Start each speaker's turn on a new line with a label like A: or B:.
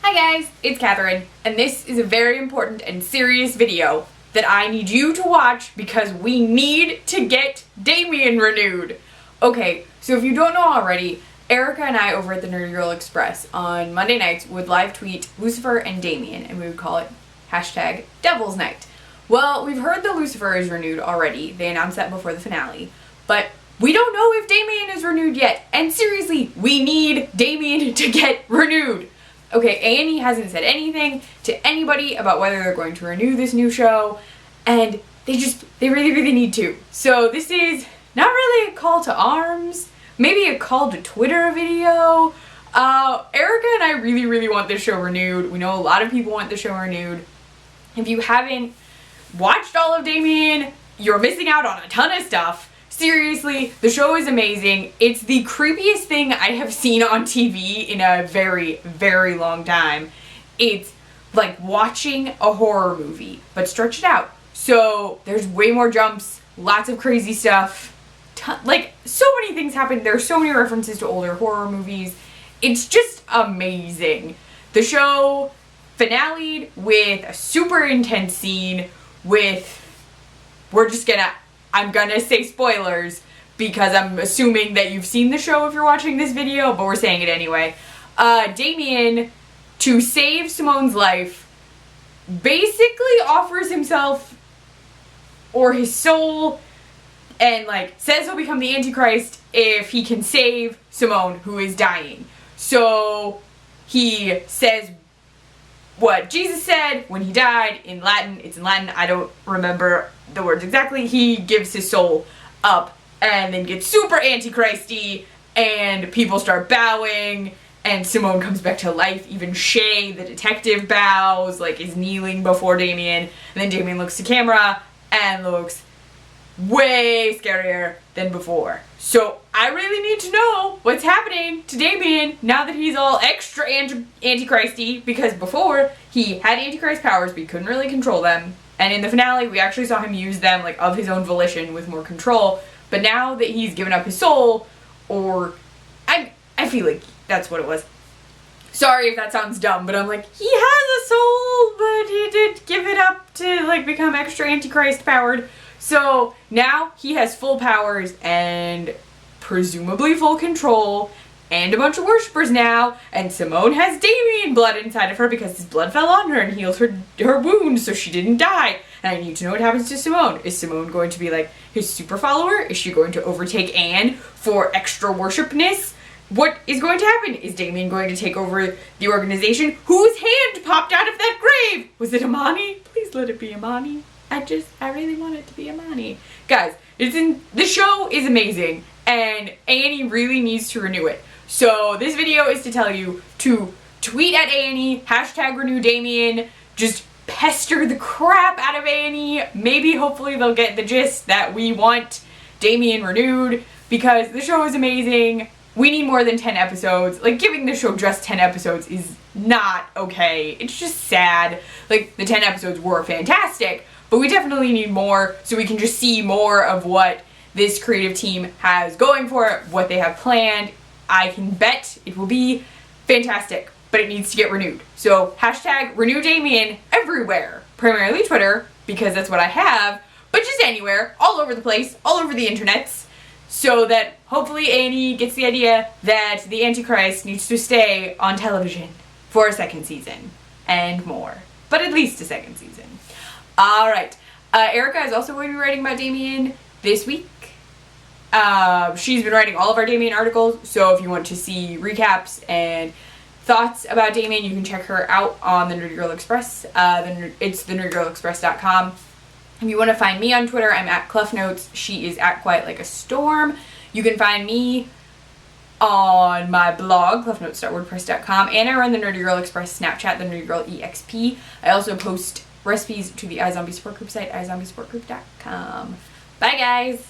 A: Hi guys, it's Catherine, and this is a very important and serious video that I need you to watch because we need to get Damien renewed. Okay, so if you don't know already, Erica and I over at the Nerdy Girl Express on Monday nights would live tweet Lucifer and Damien, and we would call it hashtag Devil's Night. Well, we've heard that Lucifer is renewed already. They announced that before the finale, but we don't know if Damien is renewed yet, and seriously, we need Damien to get renewed. Okay, A&E hasn't said anything to anybody about whether they're going to renew this new show, and they really need to. So this is not really a call to arms, maybe a call to Twitter video. Erica and I really want this show renewed. We know a lot of people want the show renewed. If you haven't watched all of Damien, you're missing out on a ton of stuff. Seriously, the show is amazing. It's the creepiest thing I have seen on TV in a very long time. It's like watching a horror movie, but stretched out. So there's way more jumps, lots of crazy stuff. Like, so many things happen. There's so many references to older horror movies. It's just amazing. The show finale'd with a super intense scene with, I'm gonna say spoilers because I'm assuming that you've seen the show if you're watching this video, but we're saying it anyway. Damien, to save Simone's life, basically offers himself or his soul and says he'll become the Antichrist if he can save Simone, who is dying. So he says what Jesus said when he died in Latin. It's in Latin. I don't remember the words exactly. He gives his soul up and then gets super antichristy and people start bowing and Simone comes back to life. Even Shay, the detective, bows, is kneeling before Damien. And then Damien looks to camera and looks way scarier than before. So I really need to know what's happening to Damien now that he's all extra antichristy, because before he had antichrist powers but he couldn't really control them. And in the finale we actually saw him use them of his own volition with more control. But now that he's given up his soul, or I feel like that's what it was. Sorry if that sounds dumb, but I'm he has a soul, but he did give it up to become extra antichrist powered. So now he has full powers and presumably full control and a bunch of worshippers now, and Simone has Damien blood inside of her because his blood fell on her and healed her wounds so she didn't die. And I need to know what happens to Simone. Is Simone going to be his super follower? Is she going to overtake Anne for extra worshipness? What is going to happen? Is Damien going to take over the organization? Whose hand popped out of that grave? Was it Amani? Please let it be Amani. I really want it to be Amani. Guys, the show is amazing, and A&E really needs to renew it. So this video is to tell you to tweet at A&E, hashtag renew Damien, just pester the crap out of A&E. Maybe, hopefully, they'll get the gist that we want Damien renewed, because the show is amazing. We need more than 10 episodes. Giving the show just 10 episodes is not okay. It's just sad. The 10 episodes were fantastic, but we definitely need more so we can just see more of what this creative team has going for it, what they have planned. I can bet it will be fantastic, but it needs to get renewed. So hashtag renew Damien everywhere, primarily Twitter, because that's what I have, but just anywhere, all over the place, all over the internets, so that hopefully A&E gets the idea that the Antichrist needs to stay on television for a second season and more, but at least a second season. Alright, Erica is also going to be writing about Damien this week. She's been writing all of our Damien articles, so if you want to see recaps and thoughts about Damien, you can check her out on the Nerdy Girl Express. It's thenerdygirlexpress.com. If you want to find me on Twitter, I'm at CluffNotes. She is at Quiet Like a Storm. You can find me on my blog, cluffnotes.wordpress.com, and I run the Nerdy Girl Express Snapchat, the Nerdy Girl EXP. I also post recipes to the iZombie support group site, iZombieSupportGroup.com. Bye, guys!